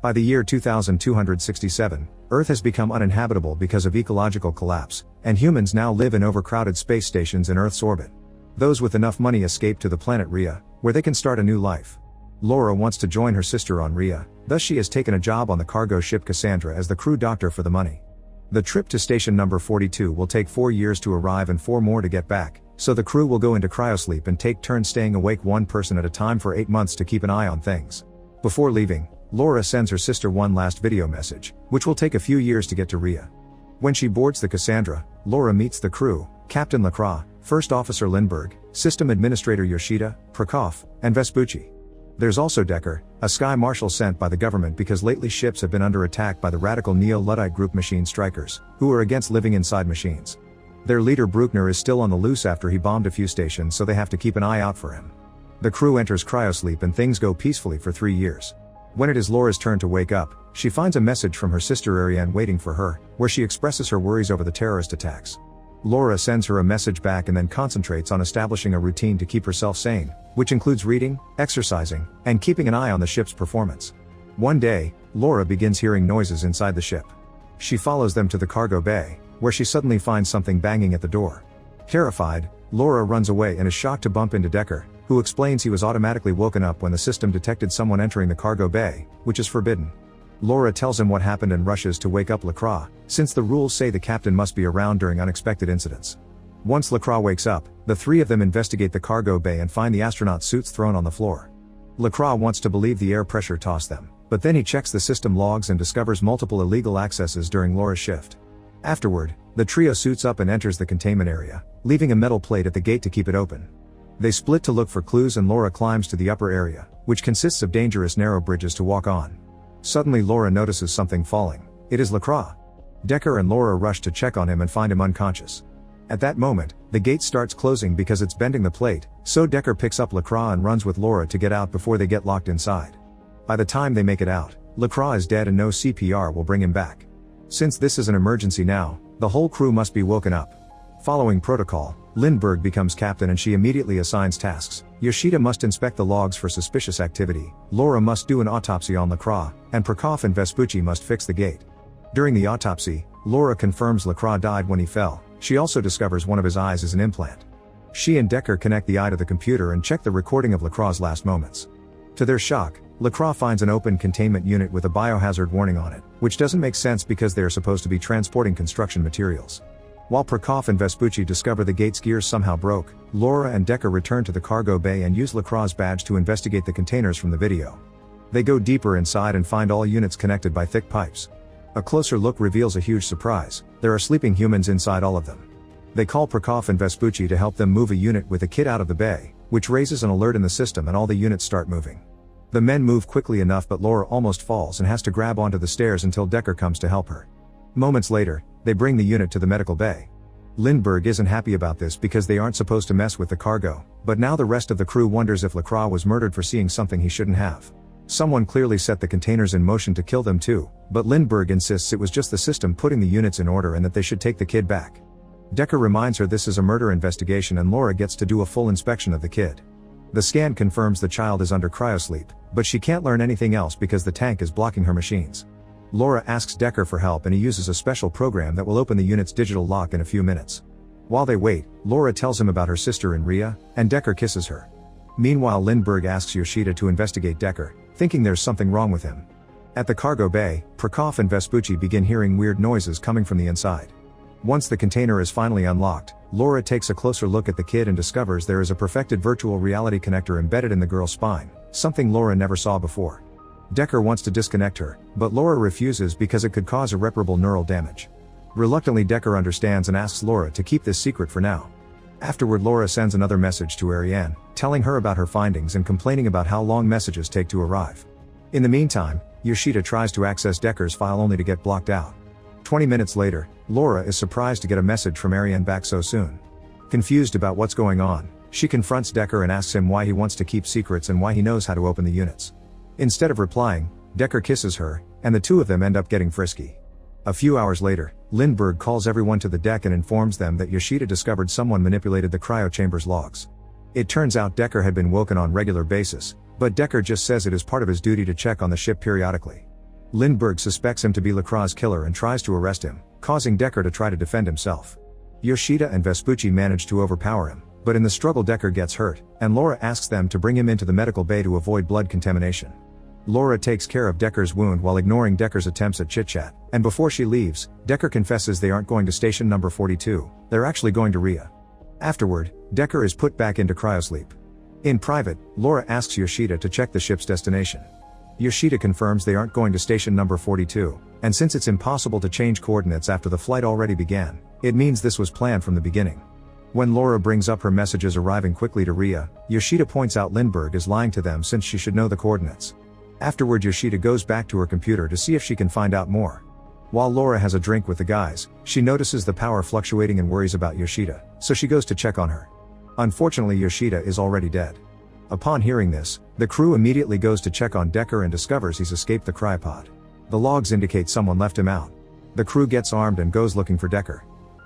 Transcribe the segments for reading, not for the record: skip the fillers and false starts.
By the year 2267, Earth has become uninhabitable because of ecological collapse, and humans now live in overcrowded space stations in Earth's orbit. Those with enough money escape to the planet Rhea, where they can start a new life. Laura wants to join her sister on Rhea, thus she has taken a job on the cargo ship Cassandra as the crew doctor for the money. The trip to station number 42 will take 4 years to arrive and 4 more to get back, so the crew will go into cryosleep and take turns staying awake one person at a time for 8 months to keep an eye on things. Before leaving, Laura sends her sister one last video message, which will take a few years to get to Rhea. When she boards the Cassandra, Laura meets the crew, Captain Lacroix, First Officer Lindbergh, System Administrator Yoshida, Prokop, and Vespucci. There's also Decker, a sky marshal sent by the government because lately ships have been under attack by the radical Neo-Luddite group Machine Strikers, who are against living inside machines. Their leader Bruckner is still on the loose after he bombed a few stations, so they have to keep an eye out for him. The crew enters cryosleep and things go peacefully for 3 years. When it is Laura's turn to wake up, she finds a message from her sister Ariane waiting for her, where she expresses her worries over the terrorist attacks. Laura sends her a message back and then concentrates on establishing a routine to keep herself sane, which includes reading, exercising, and keeping an eye on the ship's performance. One day, Laura begins hearing noises inside the ship. She follows them to the cargo bay, where she suddenly finds something banging at the door. Terrified, Laura runs away and is shocked to bump into Decker, who explains he was automatically woken up when the system detected someone entering the cargo bay, which is forbidden. Laura tells him what happened and rushes to wake up Lacroix, since the rules say the captain must be around during unexpected incidents. Once Lacroix wakes up, the three of them investigate the cargo bay and find the astronaut suits thrown on the floor. Lacroix wants to believe the air pressure tossed them, but then he checks the system logs and discovers multiple illegal accesses during Laura's shift. Afterward, the trio suits up and enters the containment area, leaving a metal plate at the gate to keep it open. They split to look for clues and Laura climbs to the upper area, which consists of dangerous narrow bridges to walk on. Suddenly Laura notices something falling. It is Lacroix. Decker and Laura rush to check on him and find him unconscious. At that moment, the gate starts closing because it's bending the plate, so Decker picks up Lacroix and runs with Laura to get out before they get locked inside. By the time they make it out, Lacroix is dead and no CPR will bring him back. Since this is an emergency now, the whole crew must be woken up. Following protocol, Lindbergh becomes captain and she immediately assigns tasks. Yoshida must inspect the logs for suspicious activity, Laura must do an autopsy on Lacroix, and Prokop and Vespucci must fix the gate. During the autopsy, Laura confirms Lacroix died when he fell. She also discovers one of his eyes is an implant. She and Decker connect the eye to the computer and check the recording of Lacroix's last moments. To their shock, Lacroix finds an open containment unit with a biohazard warning on it, which doesn't make sense because they are supposed to be transporting construction materials. While Prokop and Vespucci discover the gate's gears somehow broke, Laura and Decker return to the cargo bay and use Lacroix's badge to investigate the containers from the video. They go deeper inside and find all units connected by thick pipes. A closer look reveals a huge surprise: there are sleeping humans inside all of them. They call Prokop and Vespucci to help them move a unit with a kid out of the bay, which raises an alert in the system and all the units start moving. The men move quickly enough but Laura almost falls and has to grab onto the stairs until Decker comes to help her. Moments later, they bring the unit to the medical bay. Lindbergh isn't happy about this because they aren't supposed to mess with the cargo, but now the rest of the crew wonders if Lacroix was murdered for seeing something he shouldn't have. Someone clearly set the containers in motion to kill them too, but Lindbergh insists it was just the system putting the units in order and that they should take the kid back. Decker reminds her this is a murder investigation and Laura gets to do a full inspection of the kid. The scan confirms the child is under cryosleep, but she can't learn anything else because the tank is blocking her machines. Laura asks Decker for help and he uses a special program that will open the unit's digital lock in a few minutes. While they wait, Laura tells him about her sister in Rhea, and Decker kisses her. Meanwhile, Lindbergh asks Yoshida to investigate Decker, thinking there's something wrong with him. At the cargo bay, Prokop and Vespucci begin hearing weird noises coming from the inside. Once the container is finally unlocked, Laura takes a closer look at the kid and discovers there is a perfected virtual reality connector embedded in the girl's spine, something Laura never saw before. Decker wants to disconnect her, but Laura refuses because it could cause irreparable neural damage. Reluctantly, Decker understands and asks Laura to keep this secret for now. Afterward, Laura sends another message to Ariane, telling her about her findings and complaining about how long messages take to arrive. In the meantime, Yoshida tries to access Decker's file only to get blocked out. 20 minutes later, Laura is surprised to get a message from Ariane back so soon. Confused about what's going on, she confronts Decker and asks him why he wants to keep secrets and why he knows how to open the units. Instead of replying, Decker kisses her, and the two of them end up getting frisky. A few hours later, Lindbergh calls everyone to the deck and informs them that Yoshida discovered someone manipulated the cryochamber's logs. It turns out Decker had been woken on regular basis, but Decker just says it is part of his duty to check on the ship periodically. Lindbergh suspects him to be Lacroix's killer and tries to arrest him, causing Decker to try to defend himself. Yoshida and Vespucci manage to overpower him, but in the struggle Decker gets hurt, and Laura asks them to bring him into the medical bay to avoid blood contamination. Laura takes care of Decker's wound while ignoring Decker's attempts at chit-chat, and before she leaves, Decker confesses they aren't going to station number 42, they're actually going to Rhea. Afterward, Decker is put back into cryosleep. In private, Laura asks Yoshida to check the ship's destination. Yoshida confirms they aren't going to station number 42, and since it's impossible to change coordinates after the flight already began, it means this was planned from the beginning. When Laura brings up her messages arriving quickly to Rhea, Yoshida points out Lindbergh is lying to them since she should know the coordinates. Afterward, Yoshida goes back to her computer to see if she can find out more. While Laura has a drink with the guys, she notices the power fluctuating and worries about Yoshida, so she goes to check on her. Unfortunately, Yoshida is already dead. Upon hearing this, the crew immediately goes to check on Decker and discovers he's escaped the cryopod. The logs indicate someone left him out. The crew gets armed and goes looking for Decker.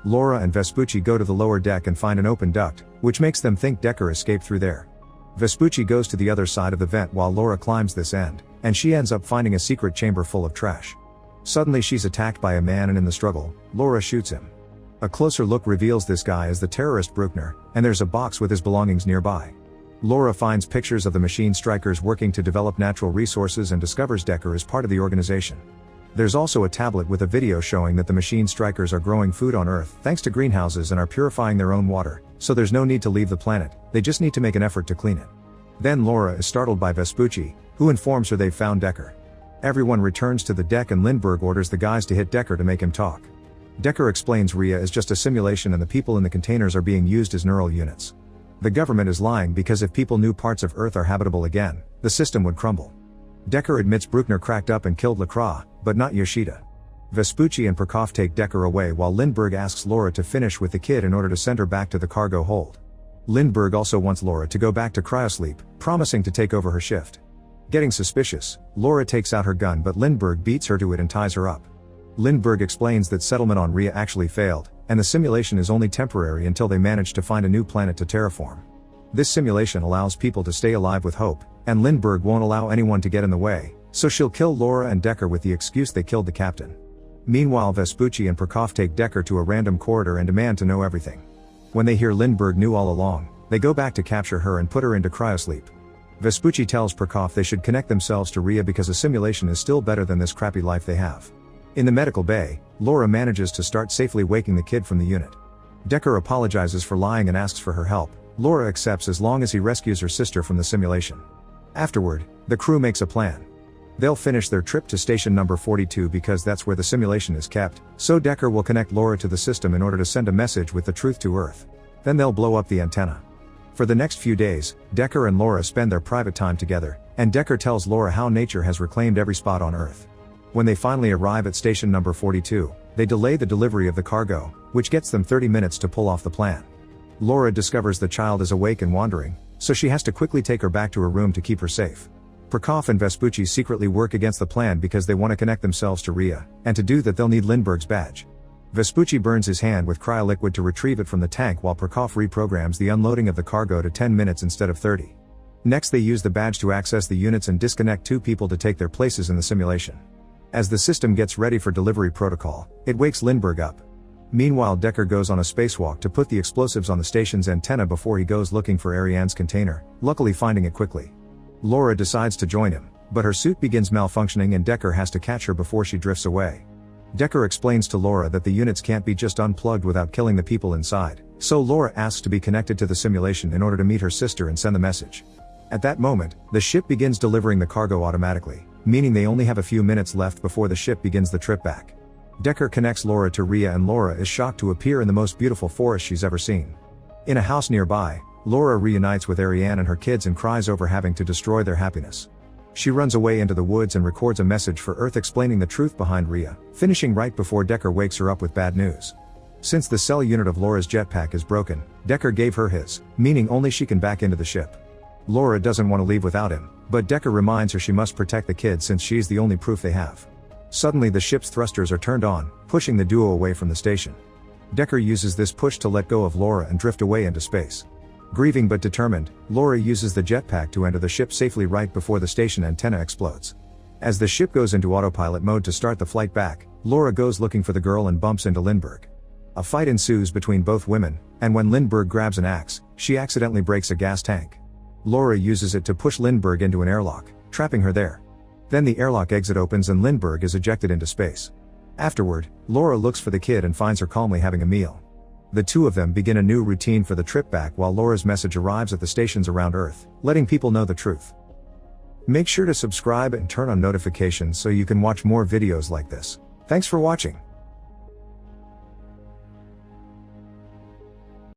Laura and Vespucci go to the lower deck and find an open duct, which makes them think Decker escaped through there. Vespucci goes to the other side of the vent while Laura climbs this end, and she ends up finding a secret chamber full of trash. Suddenly she's attacked by a man and in the struggle, Laura shoots him. A closer look reveals this guy as the terrorist Bruckner, and there's a box with his belongings nearby. Laura finds pictures of the machine strikers working to develop natural resources and discovers Decker is part of the organization. There's also a tablet with a video showing that the machine strikers are growing food on Earth thanks to greenhouses and are purifying their own water, so there's no need to leave the planet, they just need to make an effort to clean it. Then Laura is startled by Vespucci, who informs her they've found Decker. Everyone returns to the deck and Lindbergh orders the guys to hit Decker to make him talk. Decker explains Rhea is just a simulation and the people in the containers are being used as neural units. The government is lying because if people knew parts of Earth are habitable again, the system would crumble. Decker admits Bruckner cracked up and killed Lacroix, but not Yoshida. Vespucci and Prokop take Decker away while Lindbergh asks Laura to finish with the kid in order to send her back to the cargo hold. Lindbergh also wants Laura to go back to cryosleep, promising to take over her shift. Getting suspicious, Laura takes out her gun but Lindbergh beats her to it and ties her up. Lindbergh explains that settlement on Rhea actually failed, and the simulation is only temporary until they manage to find a new planet to terraform. This simulation allows people to stay alive with hope, and Lindbergh won't allow anyone to get in the way, so she'll kill Laura and Decker with the excuse they killed the captain. Meanwhile, Vespucci and Prokop take Decker to a random corridor and demand to know everything. When they hear Lindbergh knew all along, they go back to capture her and put her into cryosleep. Vespucci tells Prokop they should connect themselves to Rhea because a simulation is still better than this crappy life they have. In the medical bay, Laura manages to start safely waking the kid from the unit. Decker apologizes for lying and asks for her help. Laura accepts as long as he rescues her sister from the simulation. Afterward, the crew makes a plan. They'll finish their trip to station number 42 because that's where the simulation is kept, so Decker will connect Laura to the system in order to send a message with the truth to Earth. Then they'll blow up the antenna. For the next few days, Decker and Laura spend their private time together, and Decker tells Laura how nature has reclaimed every spot on Earth. When they finally arrive at station number 42, they delay the delivery of the cargo, which gets them 30 minutes to pull off the plan. Laura discovers the child is awake and wandering, so she has to quickly take her back to her room to keep her safe. Prokop and Vespucci secretly work against the plan because they want to connect themselves to Rhea, and to do that they'll need Lindbergh's badge. Vespucci burns his hand with cryoliquid to retrieve it from the tank while Prokop reprograms the unloading of the cargo to 10 minutes instead of 30. Next they use the badge to access the units and disconnect two people to take their places in the simulation. As the system gets ready for delivery protocol, it wakes Lindbergh up. Meanwhile, Decker goes on a spacewalk to put the explosives on the station's antenna before he goes looking for Ariane's container, luckily finding it quickly. Laura decides to join him, but her suit begins malfunctioning and Decker has to catch her before she drifts away. Decker explains to Laura that the units can't be just unplugged without killing the people inside, so Laura asks to be connected to the simulation in order to meet her sister and send the message. At that moment, the ship begins delivering the cargo automatically, meaning they only have a few minutes left before the ship begins the trip back. Decker connects Laura to Rhea and Laura is shocked to appear in the most beautiful forest she's ever seen. In a house nearby, Laura reunites with Ariane and her kids and cries over having to destroy their happiness. She runs away into the woods and records a message for Earth explaining the truth behind Rhea, finishing right before Decker wakes her up with bad news. Since the cell unit of Laura's jetpack is broken, Decker gave her his, meaning only she can back into the ship. Laura doesn't want to leave without him, but Decker reminds her she must protect the kid since she's the only proof they have. Suddenly the ship's thrusters are turned on, pushing the duo away from the station. Decker uses this push to let go of Laura and drift away into space. Grieving but determined, Laura uses the jetpack to enter the ship safely right before the station antenna explodes. As the ship goes into autopilot mode to start the flight back, Laura goes looking for the girl and bumps into Lindbergh. A fight ensues between both women, and when Lindbergh grabs an axe, she accidentally breaks a gas tank. Laura uses it to push Lindbergh into an airlock, trapping her there. Then the airlock exit opens and Lindbergh is ejected into space. Afterward, Laura looks for the kid and finds her calmly having a meal. The two of them begin a new routine for the trip back while Laura's message arrives at the stations around Earth, letting people know the truth. Make sure to subscribe and turn on notifications so you can watch more videos like this. Thanks for watching.